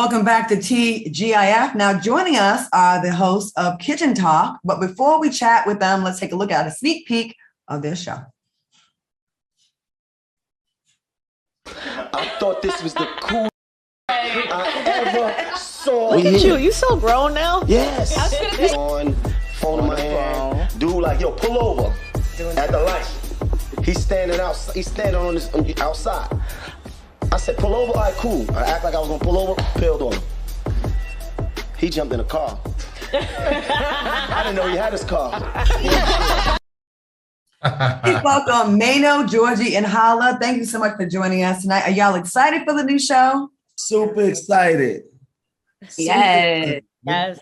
Welcome back to TGIF. Now joining us are the hosts of Kitchen Talk. But before we chat with them, let's take a look at a sneak peek of their show. I thought this was the coolest I ever saw. Look at you. You so grown now? Yes. On phone in my hand. Dude, like, yo, pull over at the light. He's standing outside. He's standing on this outside. I said, pull over. All right, cool. I act like I was gonna pull over. Peeled on him. He jumped in the car. I didn't know he had his car. Please welcome Mayno, Georgie, and Hala. Thank you so much for joining us tonight. Are y'all excited for the new show? Super excited. Yes. Yes.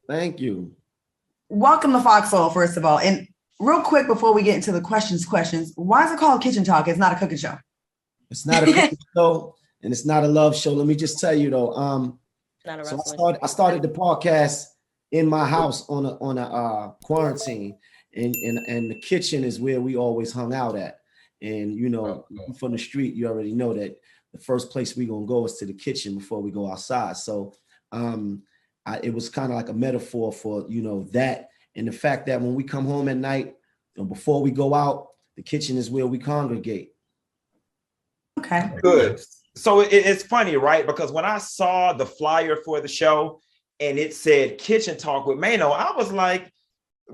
Thank you. Welcome to FOXSOUL, first of all. And real quick, before we get into the questions, why is it called Kitchen Talk? It's not a cooking show. It's not a cooking show, and it's not a love show. Let me just tell you though. So I started the podcast in my house on a quarantine, and the kitchen is where we always hung out at. And you know, from the street, you already know that the first place we gonna go is to the kitchen before we go outside. So it was kind of like a metaphor for that, and the fact that when we come home at night, before we go out, the kitchen is where we congregate. Okay. Good. So it's funny, right? Because when I saw the flyer for the show and it said Kitchen Talk with Mayno, I was like,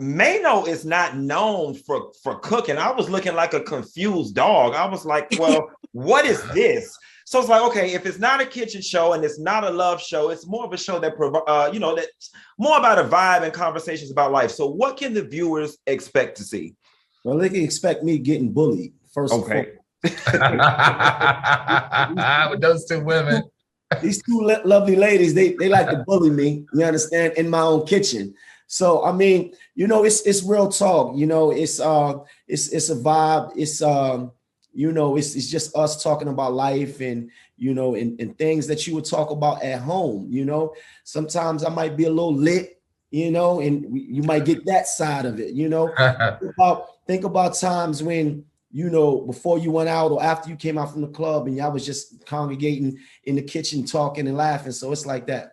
Mayno is not known for cooking. I was looking like a confused dog. I was like, well, what is this? So it's like, okay, if it's not a kitchen show and it's not a love show, it's more of a show that that's more about a vibe and conversations about life. So what can the viewers expect to see? Well, they can expect me getting bullied first. Okay. With those two women, these two lovely ladies, they like to bully me, you understand, in my own kitchen. So I mean, it's real talk, it's a vibe, it's it's just us talking about life and and things that you would talk about at home. Sometimes I might be a little lit, and you might get that side of it. Think about times when before you went out or after you came out from the club and y'all was just congregating in the kitchen talking and laughing. So it's like that.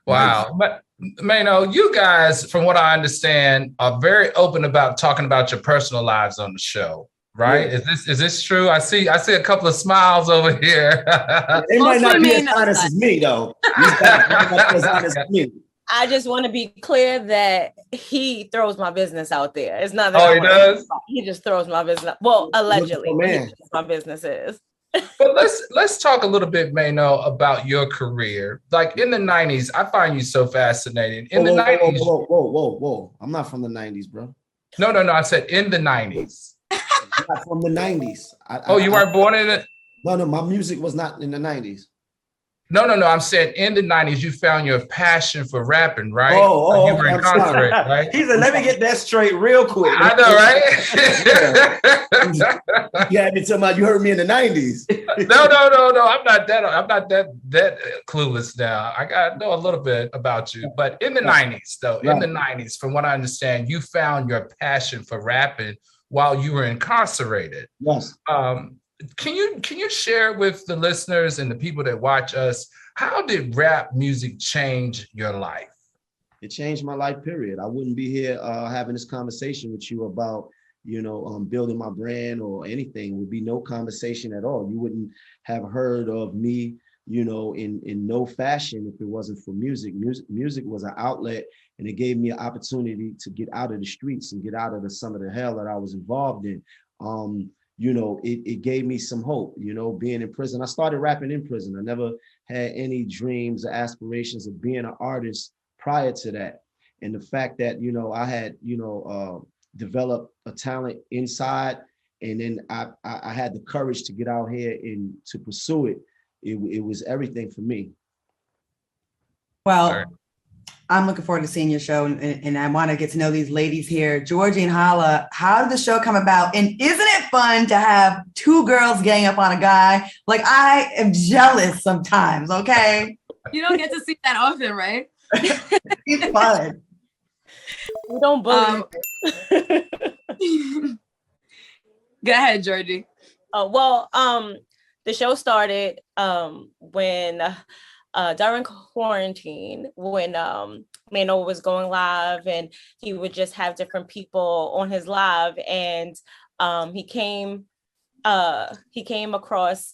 Wow. But Mayno, you guys, from what I understand, are very open about talking about your personal lives on the show, right? Yeah. Is this true? I see a couple of smiles over here. It might not be as honest as me, though. As honest as me. I just want to be clear that he throws my business out there. It's not that. Oh, he does? He just throws my business. Well, allegedly, my business is. But let's talk a little bit, Mayno, about your career. Like in the 90s, I find you so fascinating. In the 90s. Whoa. I'm not from the 90s, bro. No. I said in the 90s. I'm not from the 90s. You weren't born in it? No, my music was not in the 90s. No. I'm saying in the 90s, you found your passion for rapping, right? You were incarcerated, right? He said, let me get that straight real quick. I know, right? You had me talking about you heard me in the 90s. No. I'm not that clueless now. I know a little bit about you. But in the 90s, though, in the 90s, from what I understand, you found your passion for rapping while you were incarcerated. Yes. Can you share with the listeners and the people that watch us, how did rap music change your life? It changed my life, period. I wouldn't be here having this conversation with you about, building my brand or anything. It would be no conversation at all. You wouldn't have heard of me, in no fashion if it wasn't for music. Music was an outlet, and it gave me an opportunity to get out of the streets and get out of some of the hell that I was involved in. It gave me some hope, being in prison. I started rapping in prison. I never had any dreams or aspirations of being an artist prior to that. And the fact that, I had, developed a talent inside, and then I had the courage to get out here and to pursue it. It was everything for me. Well, sure. I'm looking forward to seeing your show, and I want to get to know these ladies here. Georgie and Hala, how did the show come about? And isn't it fun to have two girls gang up on a guy? Like, I am jealous sometimes, okay? You don't get to see that often, right? It's fun. We don't bully. Go ahead, Georgie. The show started when during quarantine when Mayno was going live, and he would just have different people on his live, and he came across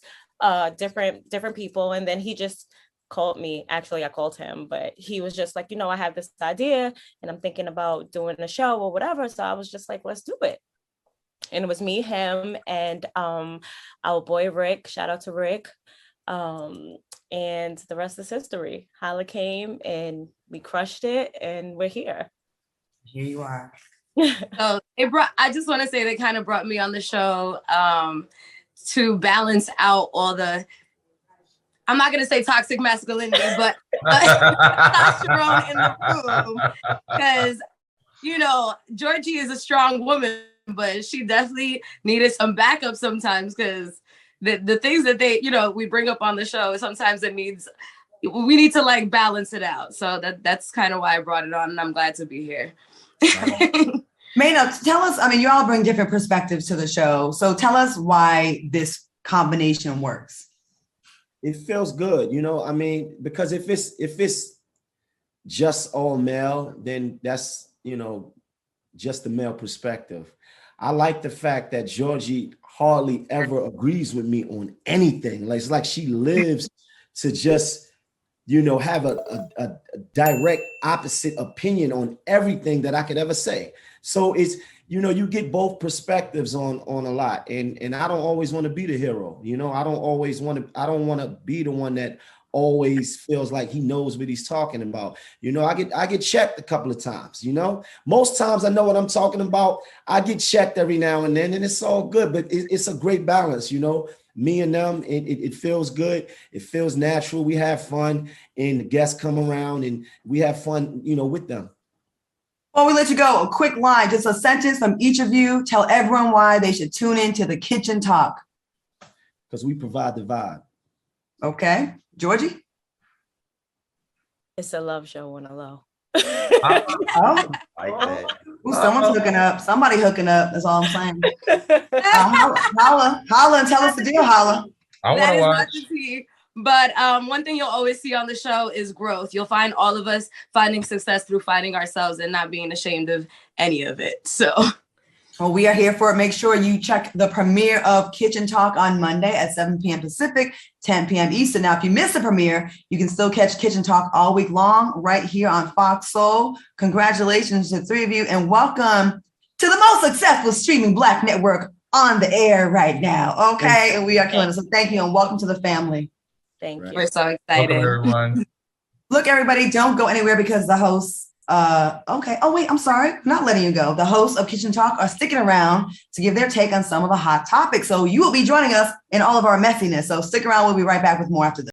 different people, and then he just called me. Actually, I called him, but he was just like, I have this idea and I'm thinking about doing a show or whatever. So I was just like, let's do it. And it was me, him, and our boy Rick. Shout out to Rick. And the rest is history. Hala came and we crushed it, and we're here. Here you are. So I just want to say they kind of brought me on the show to balance out all the, I'm not going to say toxic masculinity, but testosterone in the room. Because, Georgie is a strong woman, but she definitely needed some backup sometimes, because the things that we bring up on the show, sometimes we need to like balance it out. So that's kind of why I brought it on, and I'm glad to be here. Mayno, tell us, you all bring different perspectives to the show. So tell us why this combination works. It feels good, because if it's just all male, then that's, just the male perspective. I like the fact that Georgie hardly ever agrees with me on anything. Like, it's like she lives to just, have a direct opposite opinion on everything that I could ever say. So it's, you get both perspectives on a lot. And I don't always want to be the hero. I don't want to be the one that always feels like he knows what he's talking about. I get checked a couple of times, most times I know what I'm talking about. I get checked every now and then, and it's all good, but it's a great balance, me and them, it feels good. It feels natural. We have fun, and the guests come around and we have fun, with them. Before we let you go, a quick line, just a sentence from each of you. Tell everyone why they should tune in to the Kitchen Talk. Because we provide the vibe. Okay. Georgie? It's a love show on a low. Oh, Like that. ooh, someone's hooking up. Somebody hooking up. That's all I'm saying. Holla and tell us the deal, Holla. I want to watch. But one thing you'll always see on the show is growth. You'll find all of us finding success through finding ourselves and not being ashamed of any of it. So, well, we are here for it. Make sure you check the premiere of Kitchen Talk on Monday at 7 p.m. Pacific, 10 p.m. Eastern. Now, if you miss the premiere, you can still catch Kitchen Talk all week long right here on FOXSOUL. Congratulations to the three of you, and welcome to the most successful streaming Black network on the air right now. Okay, and we are killing it. So thank you, and welcome to the family. Thank you. We're so excited. Welcome, everyone. Look, everybody, don't go anywhere, because the hosts, okay. Oh, wait, I'm sorry. I'm not letting you go. The hosts of Kitchen Talk are sticking around to give their take on some of the hot topics. So you will be joining us in all of our messiness. So stick around. We'll be right back with more after this.